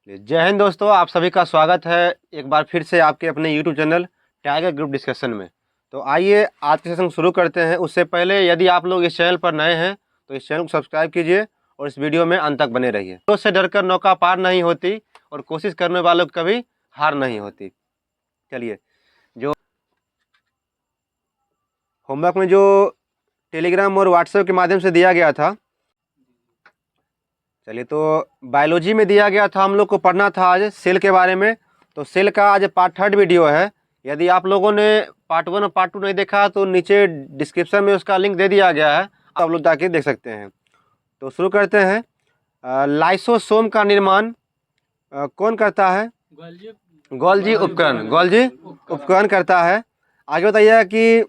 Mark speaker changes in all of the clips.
Speaker 1: जय हिंद दोस्तों, आप सभी का स्वागत है एक बार फिर से आपके अपने YouTube channel tiger group discussion में। तो आइए आज के सेशन शुरू करते हैं। उससे पहले यदि आप लोग इस चैनल पर नए हैं तो इस चैनल को सब्सक्राइब कीजिए और इस वीडियो में अंत तक बने रहिए। तो से डरकर नौका पार नहीं होती और कोशिश करने वालों को कभी हार नहीं होती। चलिए, जो होमवर्क में जो टेलीग्राम और व्हाट्सएप के माध्यम से दिया गया था, चलिए तो बायोलॉजी में दिया गया था, हम लोग को पढ़ना था आज सेल के बारे में। तो सेल का आज पार्ट 3 वीडियो है। यदि आप लोगों ने पार्ट 1 और पार्ट 2 नहीं देखा तो नीचे डिस्क्रिप्शन में उसका लिंक दे दिया गया है, आप लोग जाके देख सकते हैं। तो शुरू करते हैं। लाइसोसोम का निर्माण कौन करता है? गोल्जी उपकरण करता है। आगे बताइए कि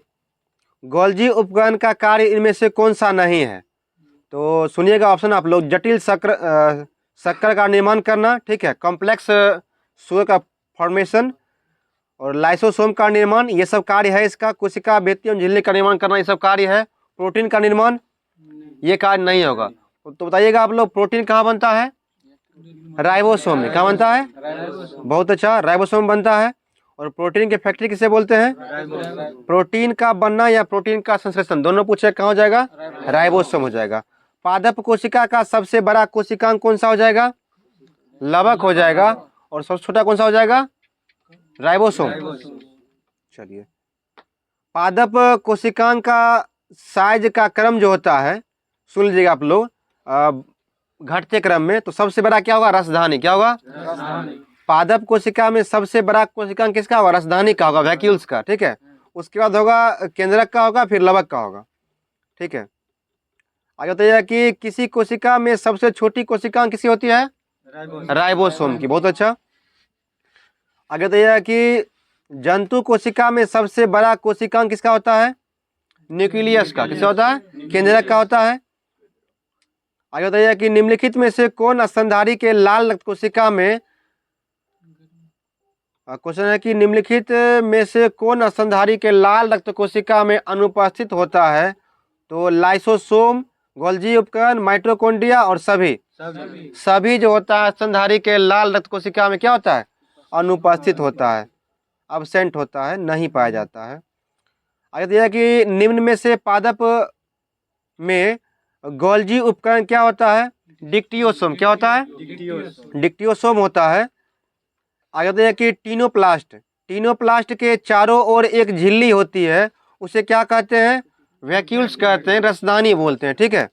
Speaker 1: गोल्जी उपकरण का कार्य इनमें से कौन सा नहीं है? तो सुनिएगा ऑप्शन आप लोग। जटिल शक्कर का निर्माण करना, ठीक है, कॉम्प्लेक्स शुगर का फॉर्मेशन और लाइसोसोम का निर्माण, ये सब कार्य है इसका। कोशिका भित्ति और झिल्ली का निर्माण करना, ये सब कार्य है। प्रोटीन का निर्माण, ये कार्य नहीं होगा। तो बताइएगा आप लोग, प्रोटीन कहाँ बनता है? राइबोसोम में। कहाँ बनता है? बहुत अच्छा, राइबोसोम बनता है। और प्रोटीन की फैक्ट्री किसे बोलते हैं? प्रोटीन का बनना या प्रोटीन का संश्लेषण दोनों पूछे, कहाँ हो जाएगा? राइबोसोम हो जाएगा। पादप कोशिका का सबसे बड़ा कोशिकांग कौन सा हो जाएगा? लवक हो जाएगा। और सबसे छोटा कौन सा हो जाएगा? राइबोसोम। चलिए, पादप कोशिकांग का साइज का क्रम जो होता है, सुन लीजिएगा आप लोग, घटते क्रम में। तो सबसे बड़ा क्या होगा? रसधानी। क्या होगा? पादप कोशिका में सबसे बड़ा कोशिकांग किसका होगा? रसधानी का होगा, वैक्यूल्स का, ठीक है। उसके बाद होगा केंद्रक का होगा, फिर लवक का होगा, ठीक है। आगे बताइए कि किसी कोशिका में सबसे छोटी कोशिकांग किसकी होती है? राइबोसोम की। बहुत अच्छा। आगे बताइए कि जंतु कोशिका में सबसे बड़ा कोशिकांग किसका होता है? न्यूक्लियस का। किसका होता है? केंद्रक का होता है। आगे बताइए कि निम्नलिखित में से कौन स्तनधारी के लाल रक्त कोशिका में, क्वेश्चन है कि निम्नलिखित में से कौन स्तनधारी के लाल रक्त कोशिका में अनुपस्थित होता है? तो लाइसोसोम, गोल्जी उपकरण, माइटोकॉन्ड्रिया और सभी जो होता है स्तनधारी के लाल रक्त कोशिका में क्या होता है? अनुपस्थित होता है, अब्सेंट होता है, नहीं पाया जाता है। आगे दिया कि निम्न में से पादप में गोल्जी उपकरण क्या होता है? डिक्टियोसोम। क्या होता है? डिक्टियोसोम होता है। आगे दिया कि टीनोप्लास्ट के चारों ओर एक झिल्ली होती है, उसे क्या कहते हैं? वैक्यूल्स कहते हैं, रसदानी बोलते हैं, ठीक है।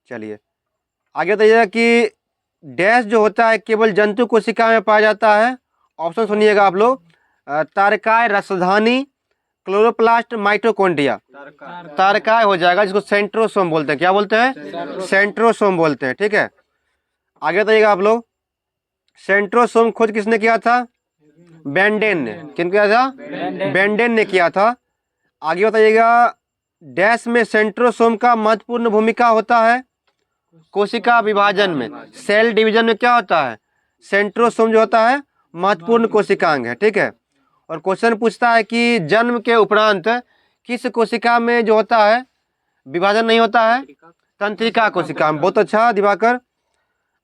Speaker 1: चलिए, आगे बताइए कि डैश जो होता है केवल जंतु कोशिका में पाया जाता है। ऑप्शन सुनिएगा आप लोग। तारकाय, रसधानी, क्लोरोप्लास्ट, माइटोकॉन्ड्रिया। तारकाय हो जाएगा, जिसको सेंट्रोसोम बोलते हैं। क्या बोलते हैं? सेंट्रोसोम बोलते हैं, ठीक है। आगे बताइएगा आप लोग, सेंट्रोसोम खोज किसने किया था? बेंडेन ने। किन किया था? बेंडेन ने किया था। आगे बताइएगा, डैश में सेंट्रोसोम का महत्वपूर्ण भूमिका होता है? कोशिका विभाजन में, सेल डिवीजन में क्या होता है? सेंट्रोसोम जो होता है महत्वपूर्ण कोशिकांग है, ठीक है। और क्वेश्चन पूछता है कि जन्म के उपरांत किस कोशिका में जो होता है विभाजन नहीं होता है? तंत्रिका कोशिका में। बहुत अच्छा दिवाकर।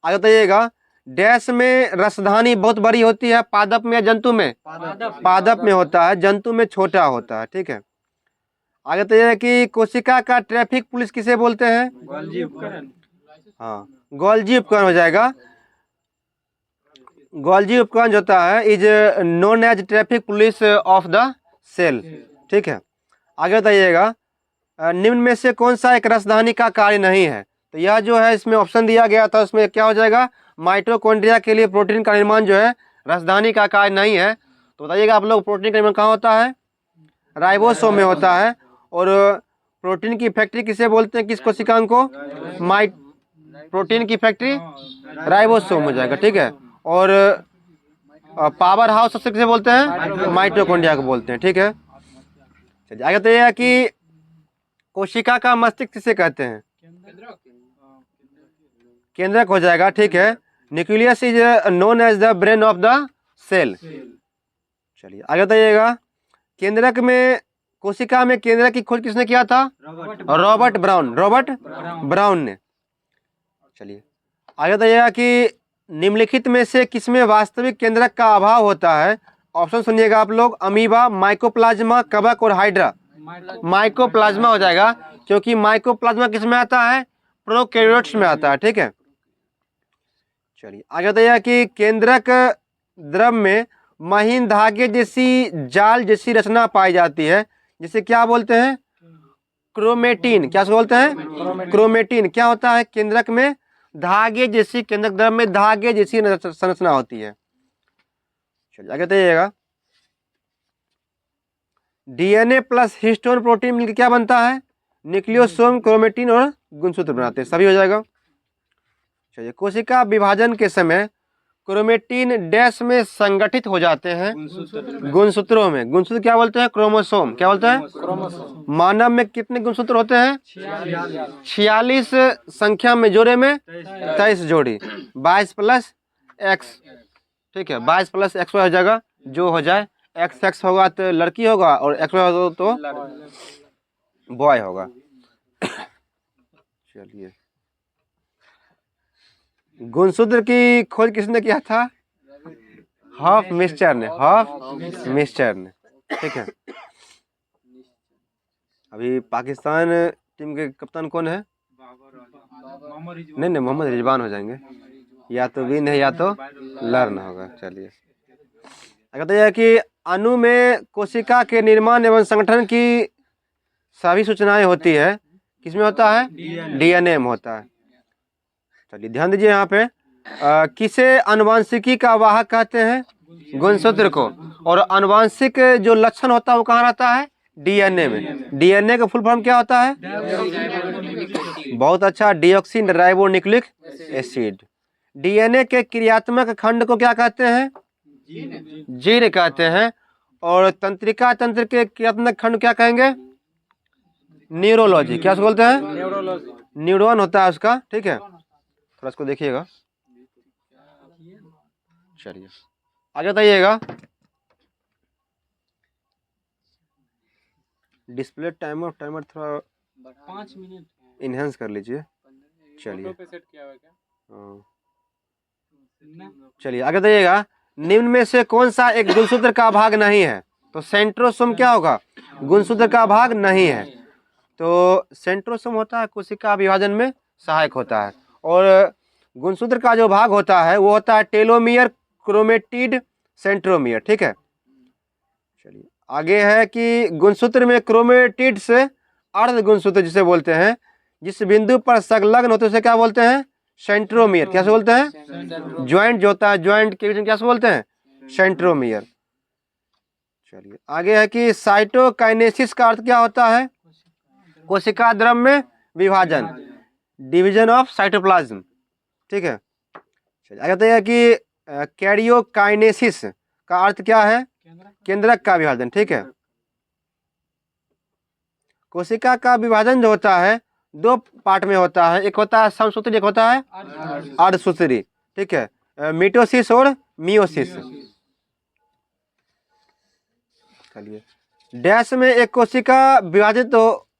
Speaker 1: आगे बताइएगा, डैश में रसधानी बहुत बड़ी होती है, पादप में या जंतु में? पादप में होता है, जंतु में छोटा होता है, ठीक है। आगे बताइए कि कोशिका का ट्रैफिक पुलिस किसे बोलते हैं? गोल्जी उपकरण। हाँ, गोल्जी उपकरण हो जाएगा। गोल्जी उपकरण जो होता है is known as traffic police of the cell, ठीक है। आगे बताइएगा, निम्न में से कौन सा एक रसधानी का कार्य नहीं है? तो यह जो है इसमें ऑप्शन दिया गया था, उसमें क्या हो जाएगा? माइटोकॉन्ड्रिया के लिए प्रोटीन का निर्माण जो है रसधानी का कार्य नहीं है। तो बताइएगा आप लोग, प्रोटीन का निर्माण कहाँ होता है? राइबोसोम में होता है। और प्रोटीन की फैक्ट्री किसे बोलते हैं? किस कोशिकांग को? प्रोटीन की फैक्ट्री राइबोसोम हो जाएगा, ठीक है। और पावर हाउस सबसे किसे बोलते हैं? माइटोकॉन्ड्रिया को बोलते हैं, ठीक है। चलिए आगे तो यह है कि कोशिका का मस्तिष्क किसे कहते हैं? केंद्रक हो जाएगा, ठीक है। Nucleus is known as the brain of the cell. चलिए आगे बताइएगा, केंद्रक में, कोशिका में केंद्रक की खोज किसने किया था? रॉबर्ट ब्राउन ने। चलिए आगे बताइएगा कि निम्नलिखित में से किसमें वास्तविक केंद्रक का अभाव होता है? ऑप्शन सुनिएगा आप लोग, अमीबा, माइकोप्लाज्मा, कवक और हाइड्रा। माइकोप्लाज्मा हो जाएगा, क्योंकि माइकोप्लाज्मा किस में आता है? प्रोकैरियोट्स में आता है। ठीक है, चलिए आगे बताइए कि केंद्रक द्रव में महीन धागे जैसी जाल जैसी रचना पाई जाती है, जिसे क्या बोलते हैं? क्रोमेटिन। क्या बोलते हैं? क्रोमेटिन। क्या होता है? केंद्रक में धागे जैसी, केंद्रक द्रव में धागे जैसी संरचना होती है। चलिए आगे बताइएगा, डीएनए प्लस हिस्टोन प्रोटीन मिलकर क्या बनता है? न्यूक्लियोसोम, क्रोमेटिन और गुणसूत्र बनाते हैं। सभी हो जाएगा। चलिए, कोशिका विभाजन के समय क्रोमेटिन डैश में संगठित हो जाते हैं, गुणसूत्रों में। गुणसूत्र क्या बोलते हैं? क्रोमोसोम। क्या बोलते हैं? मानव में कितने गुणसूत्र होते हैं? 46 संख्या में, जोड़े में 23 जोड़ी, 22 प्लस एक्स। ठीक है, 22 प्लस एक्स हो जाएगा, जो हो जाए। एक्स एक्स होगा तो लड़की होगा, और एक्स होगा तो बॉय होगा। चलिए, गुणसूत्र की खोज किसने किया था? हॉफ मिस्टर ने। हॉफ मिस्टर ने। ठीक है, अभी पाकिस्तान टीम के कप्तान कौन है? नहीं, मोहम्मद रिजवान हो जाएंगे। या तो विन है या तो लर्न होगा। चलिए, कहते हैं कि अणु में कोशिका के निर्माण एवं संगठन की सभी सूचनाएं होती है, किसमें होता है? डीएनए में होता है। चलिए ध्यान दीजिए यहाँ पे, किसे आनुवांशिकी का वाहक कहते हैं? गुणसूत्र को। और आनुवांशिक जो लक्षण होता है वो कहाँ रहता है? डीएनए में। डीएनए का फुल फॉर्म क्या होता है? बहुत अच्छा, deoxy ribo nucleic acid. DNA के क्रियात्मक खंड को क्या कहते हैं? जीन कहते हैं। और तंत्रिका तंत्र के क्रियात्मक खंड क्या कहेंगे? न्यूरोलॉजी। क्या बोलते हैं? न्यूरॉन होता है उसका। ठीक है, थोड़ा इसको देखिएगा। चलिए आगे बताइएगा, डिस्प्ले टाइमर थोड़ा 5 मिनट इनहेंस कर लीजिए। चलिए चलिए आगे बताइएगा, निम्न में से कौन सा एक गुणसूत्र का भाग नहीं है? तो सेंट्रोसोम क्या होगा? गुणसूत्र का भाग नहीं है। तो सेंट्रोसोम होता है कोशिका विभाजन में सहायक होता है, और गुणसूत्र का जो भाग होता है वो होता है टेलोमियर, क्रोमेटिड, सेंट्रोमियर। ठीक है, चलिए आगे है कि गुणसूत्र में क्रोमेटिड से अर्ध गुणसूत्र जिसे बोलते हैं, जिस बिंदु पर संलग्न होते उसे क्या बोलते हैं? सेंट्रोमियर। क्या बोलते हैं? ज्वाइंट जो होता है, ज्वाइंट के बीच में क्या बोलते हैं? सेंट्रोमियर। चलिए आगे है कि साइटोकाइनेसिस का अर्थ क्या होता है? कोशिका द्रव में विभाजन, डिवीजन ऑफ साइटोप्लाज्म। ठीक है, चलिए आगे बताइए कि कैरियोकाइनेसिस का अर्थ क्या है? केंद्रक का विभाजन। ठीक है, कोशिका का विभाजन जो होता है दो पार्ट में होता है, एक होता है समसूत्री, एक होता है अर्धसूत्री। ठीक है, मिटोसिस और मियोसिस। चलिए, डैश में एक कोशिका विभाजित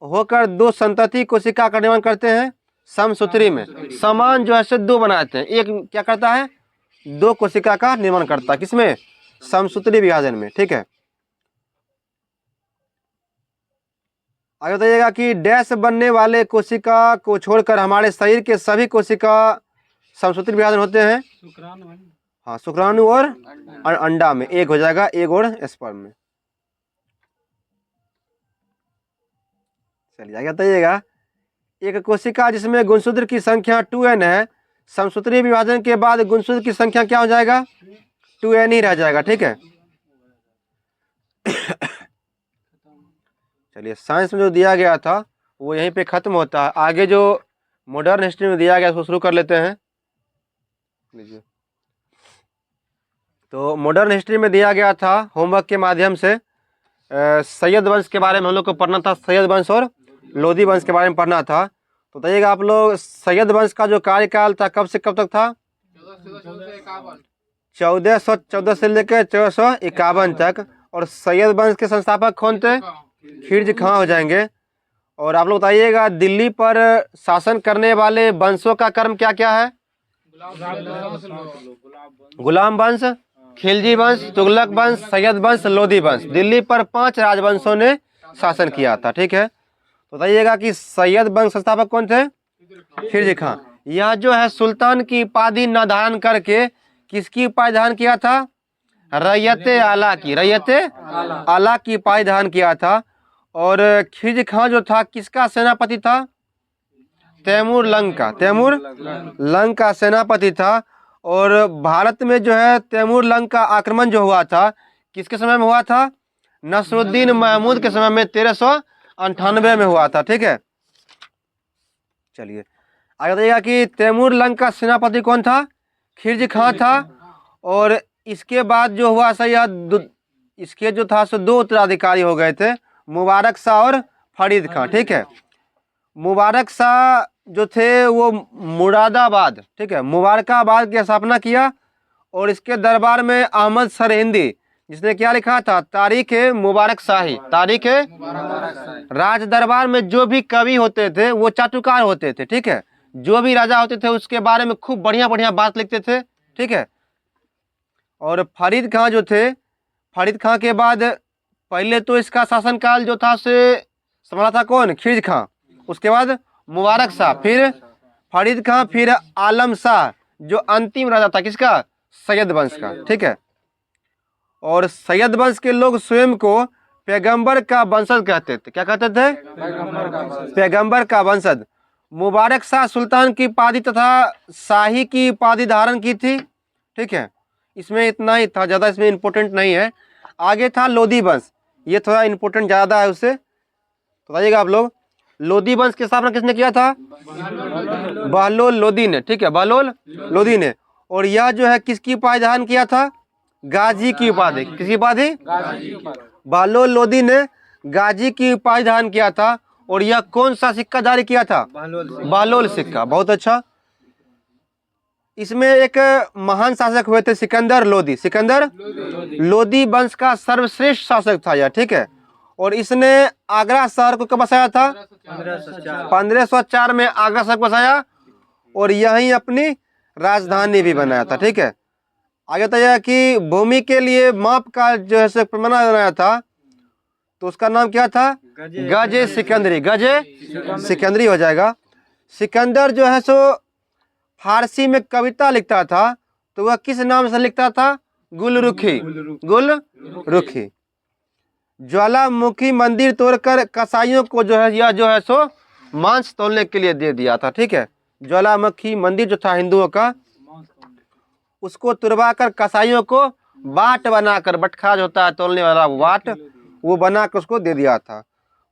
Speaker 1: होकर दो संतति कोशिका का निर्माण करते हैं। समसूत्री में समान जो है से दो बनाते हैं, एक क्या करता है? दो कोशिका का निर्माण करता है। किसमें? समसूत्री विभाजन में। ठीक है, आगे बताइएगा कि डैश बनने वाले कोशिका को छोड़कर हमारे शरीर के सभी कोशिका समसूत्री विभाजन होते हैं। हाँ, शुक्राणु और अंडा में एक हो जाएगा, एग और स्पर्म में। चलिए आगे बताइएगा, एक कोशिका जिसमें गुणसूत्र की संख्या 2n है, समसूत्री विभाजन के बाद गुणसूत्र की संख्या क्या हो जाएगा? 2n ही रह जाएगा। ठीक है, चलिए साइंस में जो दिया गया था वो यहीं पे खत्म होता है। आगे जो मॉडर्न हिस्ट्री में दिया गया उसको शुरू कर लेते हैं। लीजिए, तो मॉडर्न हिस्ट्री में दिया गया था होमवर्क के माध्यम से, सैयद वंश के बारे में हम लोग को पढ़ना था, सैयद वंश और लोधी वंश के बारे में पढ़ना था। तो बताइएगा आप लोग, सैयद वंश का जो कार्यकाल था कब से कब तक था? 1414 से लेकर 1451 तक। और सैयद वंश के संस्थापक कौन थे? खिलजी खां हो जाएंगे। और आप लोग बताइएगा, दिल्ली पर शासन करने वाले वंशों का क्रम क्या क्या है? गुलाम वंश, खिलजी वंश, तुगलक वंश, सैयद वंश, लोधी वंश। दिल्ली पर 5 राजवंशों ने शासन किया था। ठीक है, तो बताइएगा कि सैयद वंश संस्थापक कौन थे? खिलजी खां। यह जो है सुल्तान की उपाधि न धारण करके किसकी उपाधि धारण किया था? रैयते आला की, रैयते आला की उपाधि धारण किया था। और खिलजी खां जो था किसका सेनापति था? तैमूर लंग का, तैमूर लंग का सेनापति था। और भारत में जो है तैमूर लंग का आक्रमण जो हुआ था किसके समय में हुआ था? नसरुद्दीन महमूद के समय में 1398 में हुआ था। ठीक है, चलिए आगे बताइएगा कि तैमूर लंग का सेनापति कौन था? खिलजी खां था। और इसके बाद जो हुआ सर इसके जो था सो 2 उत्तराधिकारी हो गए थे, मुबारक शाह और फरीद खां। ठीक है, मुबारक शाह जो थे वो मुरादाबाद, ठीक है, मुबारकाबाद की स्थापना किया। और इसके दरबार में अहमद सरहिंदी जिसने क्या लिखा था? तारीख मुबारक शाही, तारीख राज दरबार में जो भी कवि होते थे वो चाटुकार होते थे। ठीक है, जो भी राजा होते थे उसके बारे में खूब बढ़िया बढ़िया बात लिखते थे। ठीक है, और फरीद खां जो थे, फरीद खां के बाद पहले तो इसका शासनकाल जो था से संभाला था कौन? खिलजी खां। उसके बाद मुबारक शाह, फिर फरीद खां, फिर आलम शाह जो अंतिम राजा था किसका? सैयद वंश का। ठीक है, और सैयद वंश के लोग स्वयं को पैगंबर का वंशज कहते थे। क्या कहते थे? पैगंबर का वंशज। मुबारक शाह सुल्तान की उपाधि तथा शाही की उपाधि धारण की थी। ठीक है, इसमें इतना ही था, ज्यादा इसमें इंपोर्टेंट नहीं है। आगे था लोधी वंश, ये थोड़ा इंपोर्टेंट ज्यादा है उससे, तो बताइएगा आप लोग। लोधी वंश की स्थापना किसने किया था? बहलोल लोधी ने। ठीक है, बहलोल लोधी ने। और यह जो है किसकी उपाधि धारण किया था? गाजी की उपाधि। किसकी उपाधि? बहलोल लोधी ने गाजी की उपाधि धारण किया था। और यह कौन सा सिक्का जारी किया था? बहलोल सिक्का। बहुत अच्छा। इसमें एक महान शासक हुए थे सिकंदर लोधी। सिकंदर लोधी वंश का सर्वश्रेष्ठ शासक था यह। ठीक है, और इसने आगरा शहर को कब बसाया था? 1504 में आगरा शहर को बसाया और यहीं अपनी राजधानी भी बनाया था। ठीक है, आगे बताइए कि भूमि के लिए माप का जो है पैमाना बनाया था तो उसका नाम क्या था? गजे सिकंदरी। गजे सिकंदरी हो जाएगा। सिकंदर जो है सो फारसी में कविता लिखता था, तो वह किस नाम से लिखता था? गुलरुखी। गुलरुखी। ज्वालामुखी मंदिर तोड़कर कसाईयों को जो है यह जो है सो मांस तोलने के लिए दे दिया था। ठीक है, ज्वालामुखी मंदिर जो था हिंदुओं का, उसको तुड़वा कर कसाईयों को बाट बनाकर, बटखरा जो होता है तोलने वाला वाट, वो बनाकर उसको दे दिया था।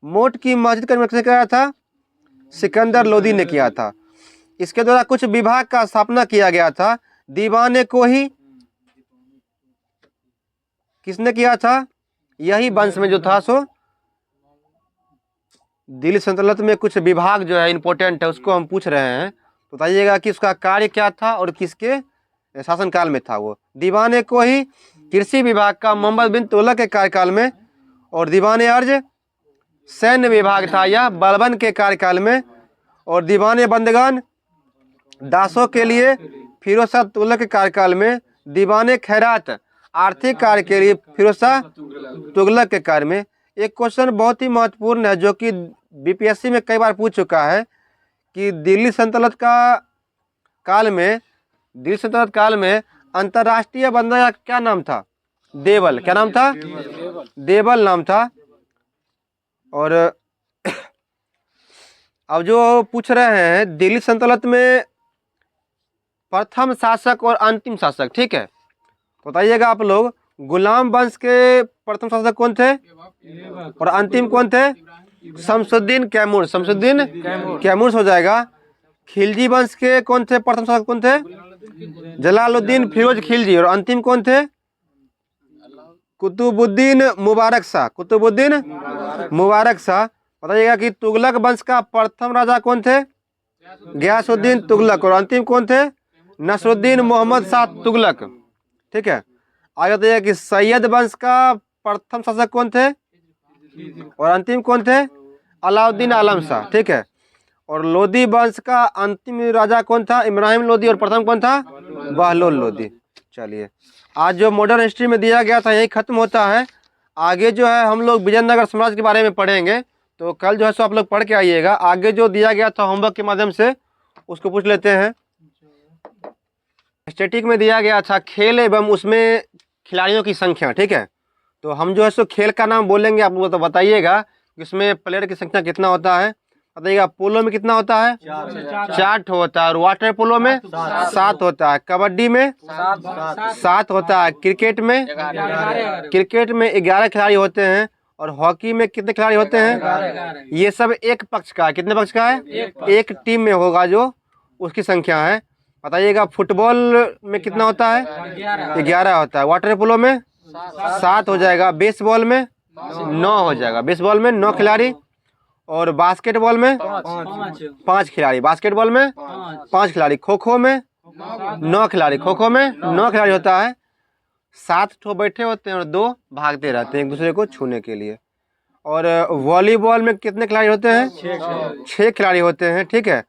Speaker 1: मोट की मस्जिद का निर्माण किसने किया था? सिकंदर लोधी ने किया था। इसके द्वारा कुछ विभाग का स्थापना किया गया था। दीवाने को ही किसने किया था? यही वंश में जो था सो दिल्ली सल्तनत में कुछ विभाग जो है इंपॉर्टेंट है, उसको हम पूछ रहे हैं, तो बताइएगा कि उसका कार्य क्या था और किसके शासनकाल में था वो। दीवाने को ही कृषि विभाग का मोहम्मद बिन तुगलक के कार्यकाल में, और दीवाने अर्ज सैन्य विभाग था यह बलबन के कार्यकाल में, और दीवाने बंदगान दासों के लिए फिरोज शाह तुगलक के कार्यकाल में, दीवाने खैरात आर्थिक कार्य के लिए फिरोज शाह तुगलक के कार्य में। एक क्वेश्चन बहुत ही महत्वपूर्ण है जो कि बीपीएससी में कई बार पूछ चुका है कि दिल्ली सल्तनत काल में अंतर्राष्ट्रीय बंदरगाह का क्या नाम था? देवल। क्या नाम था? देवल नाम था। और अब जो पूछ रहे हैं दिल्ली सल्तनत में प्रथम शासक और अंतिम शासक, ठीक है, बताइएगा आप लोग। गुलाम वंश के प्रथम शासक कौन थे और अंतिम कौन थे? शमसुद्दीन कैमूर। शमसुद्दीन कैमूर हो जाएगा। खिलजी वंश के कौन थे? प्रथम शासक कौन थे? जलालुद्दीन फिरोज खिलजी। और अंतिम कौन थे? कुतुबुद्दीन मुबारक शाह। कुतुबुद्दीन मुबारक शाह। बताइएगा कि तुगलक वंश का प्रथम राजा कौन थे? गयासुद्दीन तुगलक। और अंतिम कौन थे? नसरुद्दीन मोहम्मद शाह तुगलक। ठीक है, आगे बताइए कि सैयद वंश का प्रथम शासक कौन थे और अंतिम कौन थे? अलाउद्दीन आलम शाह। ठीक है, और लोदी वंश का अंतिम राजा कौन था? इब्राहिम लोदी। और प्रथम कौन था? बहलोल लोदी। चलिए, आज जो मॉडर्न हिस्ट्री में दिया गया था यही खत्म होता है। आगे जो है हम लोग विजयनगर साम्राज्य के बारे में पढ़ेंगे, तो कल जो है सो आप लोग पढ़ के आइएगा। आगे जो दिया गया था होमवर्क के माध्यम से उसको पूछ लेते हैं। स्टैटिक में दिया गया था खेल एवं उसमें खिलाड़ियों की संख्या, ठीक है। तो हम जो है सो खेल का नाम बोलेंगे, आप लोग तो बताइएगा कि उसमें प्लेयर की संख्या कितना होता है। बताइएगा, पोलो में कितना होता है? 4 होता है। और वाटर पोलो में 7 होता है। कबड्डी में 7 होता है। क्रिकेट में 11 खिलाड़ी होते हैं। और हॉकी में कितने खिलाड़ी होते हैं? ये सब एक पक्ष का है। कितने पक्ष का है? एक टीम में होगा जो उसकी संख्या है। बताइएगा, फुटबॉल में कितना होता है? 11 होता है। वाटर पोलो में 7 हो जाएगा। बेसबॉल में 9 हो जाएगा। बेसबॉल में 9 खिलाड़ी। और बास्केटबॉल में 5 खिलाड़ी। बास्केटबॉल में 5 खिलाड़ी। खो खो में 9 खिलाड़ी। खो खो में 9 खिलाड़ी होता है। 7 ठो बैठे होते हैं और 2 भागते रहते हैं एक दूसरे को छूने के लिए। और वॉलीबॉल में कितने खिलाड़ी होते हैं? 6 खिलाड़ी होते हैं, ठीक है।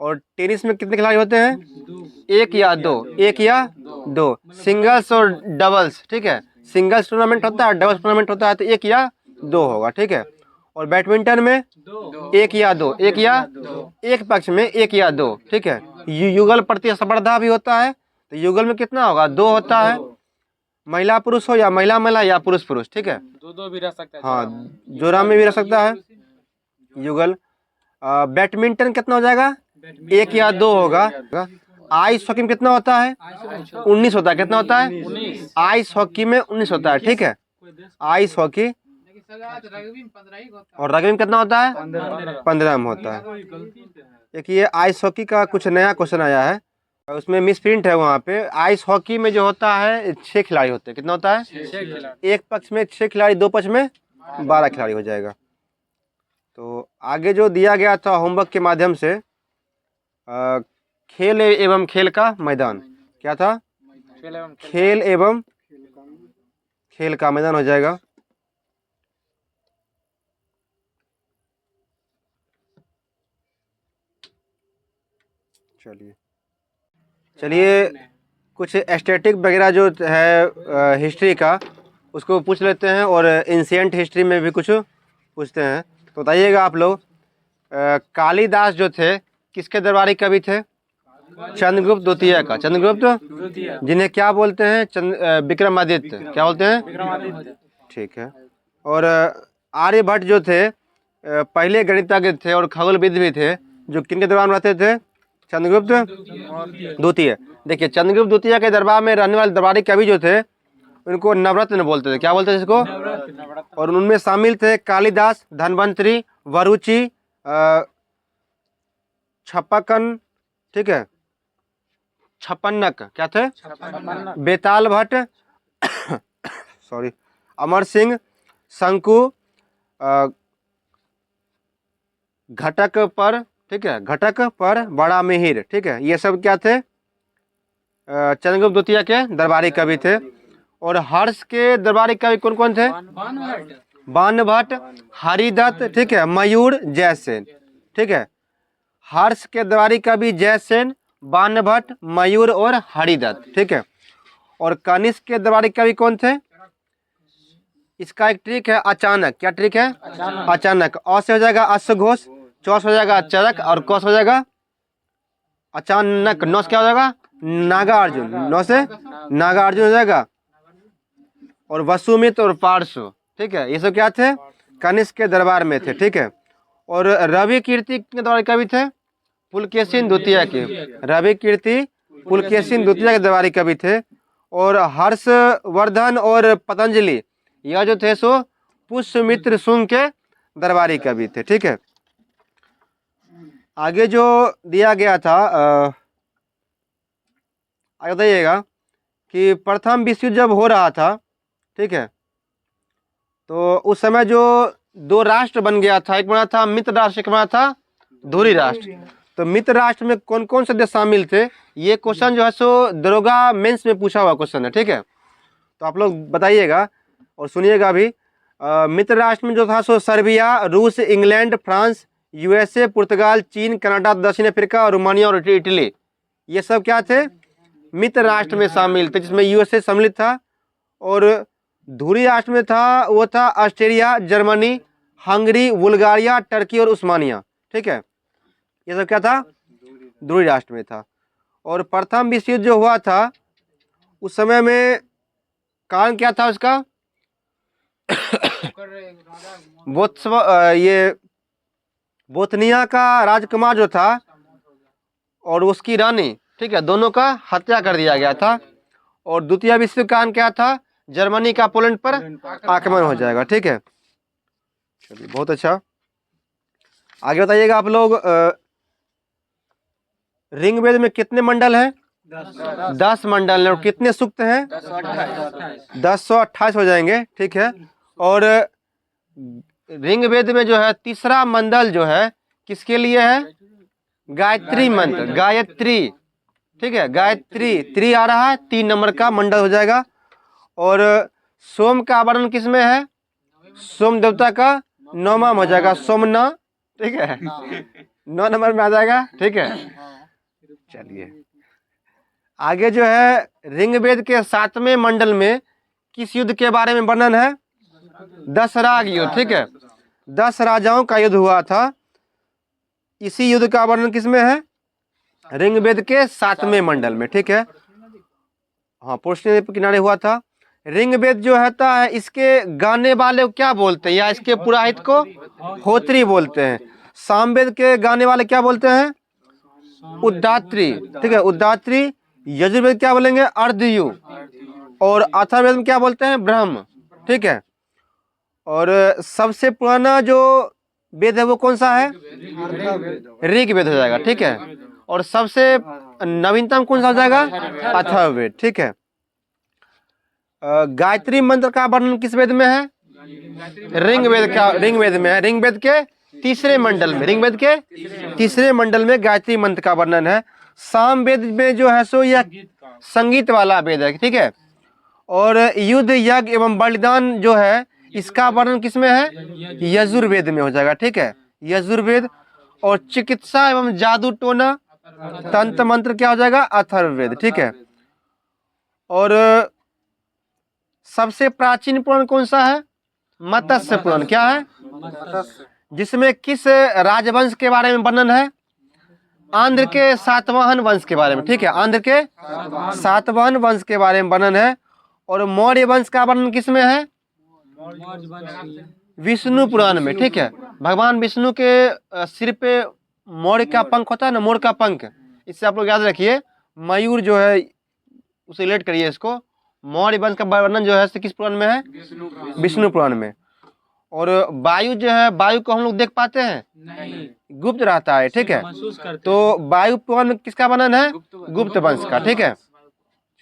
Speaker 1: और टेनिस में कितने खिलाड़ी होते हैं? 1 या 2। 1 या 2। सिंगल्स और डबल्स, ठीक है। सिंगल्स टूर्नामेंट होता है, डबल्स टूर्नामेंट होता है, तो 1 या 2 होगा, ठीक है। और बैडमिंटन में 1 या 2। 1 या 1 पक्ष में 1 या 2, ठीक है। युगल प्रतिस्पर्धा भी होता है, तो युगल में कितना होगा? 2 होता है। महिला पुरुष हो या महिला महिला या पुरुष पुरुष, ठीक है।
Speaker 2: दो भी रह सकता है।
Speaker 1: हाँ, जोड़ा में भी रह सकता है युगल। बैडमिंटन कितना हो जाएगा? 1 या 2 होगा। आइस हॉकी में कितना होता है? 19 होता है। कितना होता है? आइस हॉकी में 19 होता है, ठीक है। Ice hockey. और रग्बी में कितना होता है? 15 में होता है। एक ये आइस हॉकी का कुछ नया क्वेश्चन आया है, उसमें मिस प्रिंट है। वहाँ पे आइस हॉकी में जो होता है 6 खिलाड़ी होते हैं। कितना होता है?
Speaker 2: 6
Speaker 1: एक पक्ष में 6 खिलाड़ी, 2 पक्ष में 12 खिलाड़ी हो जाएगा। तो आगे जो दिया गया था होमवर्क के माध्यम से खेल एवं खेल का मैदान, क्या था? खेल एवं खेल का मैदान हो जाएगा। चलिए कुछ स्टैटिक वगैरह जो है हिस्ट्री का उसको पूछ लेते हैं, और एंशिएंट हिस्ट्री में भी कुछ पूछते हैं। तो बताइएगा आप लोग, कालिदास जो थे किसके दरबारी कवि थे? चंद्रगुप्त द्वितीय का। चंद्रगुप्त जिन्हें क्या बोलते हैं? विक्रमादित्य। क्या बोलते हैं? ठीक है। और आर्यभट्ट जो थे पहले गणितज्ञ थे और खगोलविद भी थे, जो किनके दरबार में रहते थे? चंद्रगुप्त द्वितीय। देखिए, चंद्रगुप्त द्वितीय के दरबार में रहने वाले दरबारी कवि जो थे उनको नवरत्न बोलते थे। क्या बोलते थे इसको? और उनमें शामिल थे कालिदास, धन्वंतरी, वरुचि, छप्पकन, ठीक है, छप्पनक, क्या थे? बेताल भट्ट सॉरी, अमर सिंह, शंकु, घटक पर, ठीक है, घटक पर, बड़ा मिहिर, ठीक है। ये सब क्या थे? चंद्रगुप्त द्वितीय के दरबारी कवि थे। और हर्ष के दरबारी कवि कौन कौन थे? बाणभट्ट, हरिदत्त, ठीक है, मयूर, जयसेन, ठीक है। हर्ष के दरबारी कवि जयसेन, बाणभट्ट, मयूर और हरिदत्त, ठीक है। और कनिष्क के दरबारी कवि कौन थे? इसका एक ट्रिक है, अचानक। क्या ट्रिक है? अचानक। अ से हो जाएगा अश्वघोष, चौ से हो जाएगा चरक, और क से हो जाएगा अचानक। नौ से क्या हो जाएगा? नागार्जुन। 9 से नागार्जुन हो जाएगा। और वसुमित्र और पार्श्व, ठीक है, ये सब क्या थे? कनिष्क के दरबार में थे, ठीक है। और रवि कीर्ति के दरबार कवि थे पुलकेशिन द्वितीय के। रवि कीर्ति पुलकेशिन द्वितीय के दरबारी कवि थे। और हर्षवर्धन और पतंजलि यह जो थे सो पुष्यमित्र शुंग के दरबारी कवि थे, ठीक है। आगे जो दिया गया था आगे बताइएगा कि प्रथम विश्व युद्ध जब हो रहा था, ठीक है, तो उस समय जो 2 राष्ट्र बन गया था, एक बना था मित्र राष्ट्र, एक बना था धुरी राष्ट्र। तो मित्र राष्ट्र में कौन कौन से देश शामिल थे? ये क्वेश्चन जो है सो दरोगा मेंस में पूछा हुआ क्वेश्चन है, ठीक है। तो आप लोग बताइएगा और सुनिएगा भी। मित्र राष्ट्र में जो था सो सर्बिया, रूस, इंग्लैंड, फ्रांस, यूएसए, पुर्तगाल, चीन, कनाडा, दक्षिण अफ्रीका, रोमानिया और इटली, ये सब क्या थे, मित्र राष्ट्र में शामिल थे, जिसमें यूएसए सम्मिलित था। और धुरी राष्ट्र में था वो था Australia, Germany, Hungary, Bulgaria, Turkey और उस्मानिया। ठीक है, ये सब क्या था, ध्रुवीय राष्ट्र में था। और प्रथम विश्व युद्ध जो हुआ था उस समय में कारण क्या था उसका, ये बोथनिया का राजकुमार जो था और उसकी रानी, ठीक है, दोनों का हत्या कर दिया गया था। और द्वितीय विश्व युद्ध का कारण क्या था, जर्मनी का पोलैंड पर आक्रमण हो जाएगा। ठीक है, चलिए बहुत अच्छा। आगे बताइएगा आप लोग, ऋग्वेद में कितने मंडल हैं, 10 मंडल हैं। और कितने सूक्त हैं, 1028 हो जाएंगे। ठीक है, और ऋग्वेद में जो है तीसरा मंडल जो है किसके लिए है, गायत्री मंत्र, गायत्री। ठीक है, गायत्री, त्री आ रहा है, 3 नंबर का मंडल हो जाएगा। और सोम का वर्णन किसमें है, सोम देवता का 9वां हो जाएगा, सोमना। ठीक है, 9 नंबर में आ जाएगा। ठीक है, चलिए आगे जो है ऋग्वेद के 7वें मंडल में किस युद्ध के बारे में वर्णन है, दशराग युद्ध। ठीक है, 10 राजाओं का युद्ध हुआ था। इसी युद्ध का वर्णन किसमें है, ऋग्वेद के 7वें मंडल में। ठीक है, हाँ, पुरुषनी के किनारे हुआ था। ऋग्वेद जो होता है इसके गाने वाले क्या बोलते हैं, या इसके पुरोहित को होत्री बोलते हैं। सामवेद के गाने वाले क्या बोलते हैं, उद्धात्री। ठीक है, उद्धात्री। यजुर्वेद क्या बोलेंगे, अर्धयु। और अथर्ववेद में क्या बोलते हैं, ब्रह्म। ठीक है, और सबसे पुराना जो वेद है वो कौन सा है, ऋग्वेद हो जाएगा। ठीक है, और सबसे नवीनतम कौन सा हो जाएगा, अथर्ववेद। ठीक है, गायत्री मंत्र का वर्णन किस वेद में है, ऋग्वेद में है। ऋग्वेद के तीसरे मंडल में, ऋग्वेद के तीसरे मंडल में गायत्री मंत्र का वर्णन है। सामवेद में जो है सो यह संगीत वाला वेद है। ठीक है, और युद्ध, यज्ञ एवं बलिदान जो है इसका वर्णन किसमें है, यजुर्वेद में हो जाएगा। ठीक है, यजुर्वेद। और चिकित्सा एवं जादू टोना, तंत्र मंत्र क्या हो जाएगा, अथर्ववेद। ठीक है, और सबसे प्राचीन पुराण कौन सा है, मत्स्य पुराण। क्या है, जिसमें किस राजवंश के बारे में वर्णन है, आंध्र के सातवाहन वंश के बारे में। ठीक है, आंध्र के सातवाहन वंश के बारे में वर्णन है। और मौर्य वंश का वर्णन किसमें है, विष्णु पुराण में। ठीक है, भगवान विष्णु के सिर पे मौर्य का पंख होता है ना, मोर का पंख। इससे आप लोग याद रखिए, मयूर जो है उसे रिलेट करिए इसको। मौर्य वंश का वर्णन जो है किस पुराण में है, विष्णु पुराण में। और वायु जो है, वायु को हम लोग देख पाते हैं नहीं, गुप्त रहता है। ठीक है, तो वायु पुराण में किसका वर्णन है, गुप्त वंश का। ठीक है,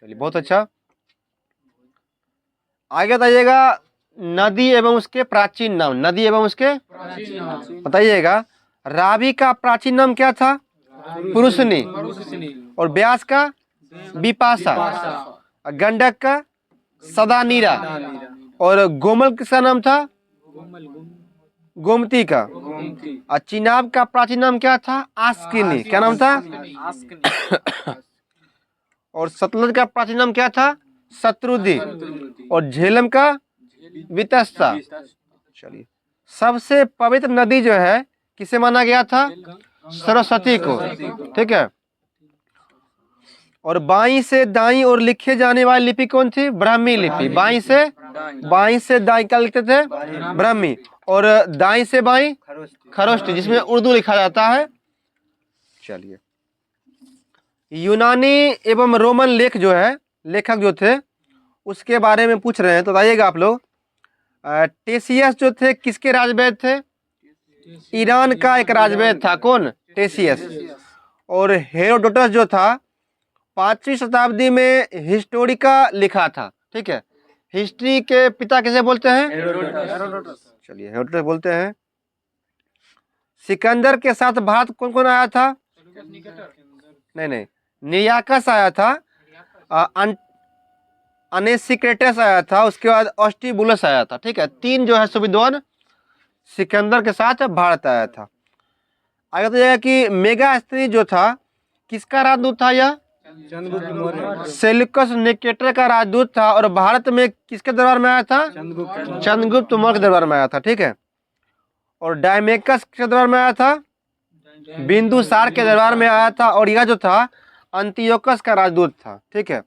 Speaker 1: चलिए बहुत अच्छा। आगे बताइएगा, नदी एवं उसके प्राचीन नाम, नदी एवं उसके बताइएगा। रावी का प्राचीन नाम क्या था, पुरुषनी। और व्यास का विपाशा। गंडक का सदानीरा। और गोमल किसका नाम था, गोमती का। और चिनाब का प्राचीन नाम क्या था, आस्किनी। क्या नाम था, और सतलज का प्राचीन नाम क्या था, शत्रुदी। और झेलम का वितस्ता। चलिए, सबसे पवित्र नदी जो है किसे माना गया था, सरस्वती को। ठीक है, और बाईं से दाईं और लिखे जाने वाली लिपि कौन थी, ब्राह्मी लिपि। बाईं से दाईं क्या लिखते थे, ब्राह्मी। और दाईं से बाईं खरोष्टी, जिसमें उर्दू लिखा जाता है। चलिए, यूनानी एवं रोमन लेख जो है, लेखक जो थे उसके बारे में पूछ रहे हैं, तो बताइएगा आप लोग। टेसियस जो थे किसके राजवैद थे, ईरान का एक राजवैद था। कौन, टेसियस। और हेरोडोटस जो था 5वीं शताब्दी में हिस्टोरिका लिखा था। ठीक है, हिस्ट्री के पिता किसे बोलते हैं, हेरोडोटस। चलिए, हेरोडोटस बोलते हैं। सिकंदर के साथ भारत कौन कौन आया था, नहीं, नियाकस आया था, अनेसिक्रेटस आया था, उसके बाद ऑस्टिबुलस आया था। ठीक है, 3 जो है सुविद्वान सिकंदर के साथ भारत आया था। आगे तो जाएगा कि मेगास्थनी जो था किसका राजदूत था? यह
Speaker 2: चंद्रगुप्त मौर्य।
Speaker 1: सेल्यूकस निकेटर का राजदूत था और भारत में किसके दरबार में आया था? चंद्रगुप्त मौर्य के दरबार में आया था, ठीक है। और डायमेकस के दरबार में आया था? बिंदुसार के दरबार में आया था। और यह जो था अंतियोकस का राजदूत था, ठीक है।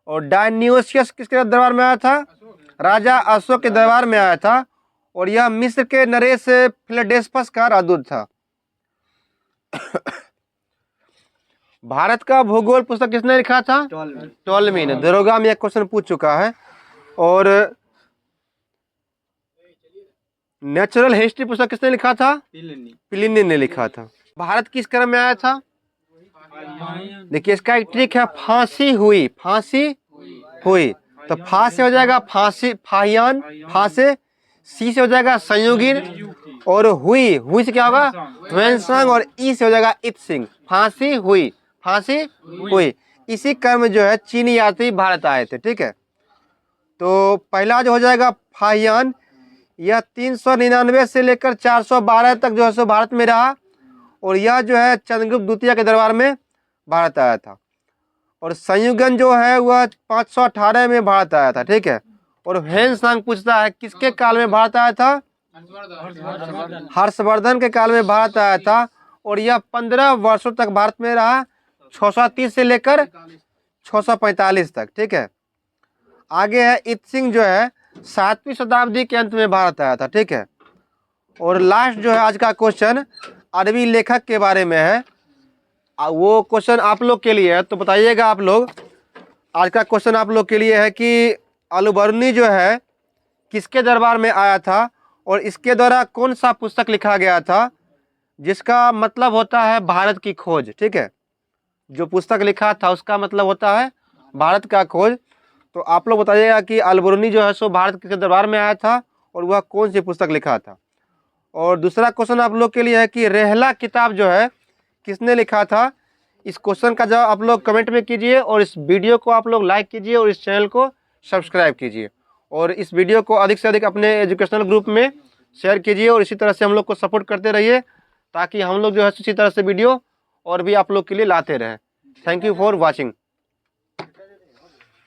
Speaker 1: और डायन्योसियस किसके दरबार में आया था? राजा अशोक के दरबार में आया था। और यह मिस्र के नरेश फिलाडेल्फस का राजदूत था। भारत का भूगोल पुस्तक किसने लिखा था? टॉलमी ने। दरोगा में एक क्वेश्चन पूछ चुका है। और नेचुरल हिस्ट्री पुस्तक किसने लिखा था? प्लिनी ने लिखा था। भारत किस क्रम में आया था? देखिए इसका एक ट्रिक है, फांसी हुई, फांसी हुई। तो फा से हो जाएगा फांसी, फाहियान, फा से, सी से हो जाएगा संयोगिन, और हुई, हुई से क्या होगा? ह्वेनसांग, और ई से हो जाएगा इत्सिंग। फांसी हुई, फांसी हुई। इसी क्रम में जो है चीनी यात्री भारत आए थे, ठीक है। तो पहला जो हो जाएगा फाहियान, यह 399 से लेकर 412 तक जो है सो भारत में रहा। और यह जो है चंद्रगुप्त द्वितीय के दरबार में भारत आया था। और संयुगन जो है वह 518 में भारत आया था, ठीक है। और ह्वेनसांग पूछता है किसके काल में भारत आया था? हर्षवर्धन के काल में भारत आया था। और यह 15 वर्षों तक भारत में रहा, 630 से लेकर 645 तक, ठीक है। आगे है इत्सिंग जो है 7वीं शताब्दी के अंत में भारत आया था, ठीक है। और लास्ट जो है आज का क्वेश्चन अरबी लेखक के बारे में है। वो क्वेश्चन आप लोग के लिए है, तो बताइएगा आप लोग। आज का क्वेश्चन आप लोग के लिए है कि अलबरूनी जो है किसके दरबार में आया था और इसके द्वारा कौन सा पुस्तक लिखा गया था, जिसका मतलब होता है भारत की खोज, ठीक है। जो पुस्तक लिखा था उसका मतलब होता है भारत का खोज। तो आप लोग बताइएगा कि अलबरूनी जो है सो भारत के दरबार में आया था और वह कौन सी पुस्तक लिखा था। और दूसरा क्वेश्चन आप लोग के लिए है कि रेहला किताब जो है किसने लिखा था। इस क्वेश्चन का जवाब आप लोग कमेंट में कीजिए और इस वीडियो को आप लोग लाइक कीजिए और इस चैनल को सब्सक्राइब कीजिए। और इस वीडियो को अधिक से अधिक अपने एजुकेशनल ग्रुप में शेयर कीजिए और इसी तरह से हम लोग को सपोर्ट करते रहिए, ताकि हम लोग जो है इसी तरह से वीडियो और भी आप लोग के लिए लाते रहें। Thank you for watching.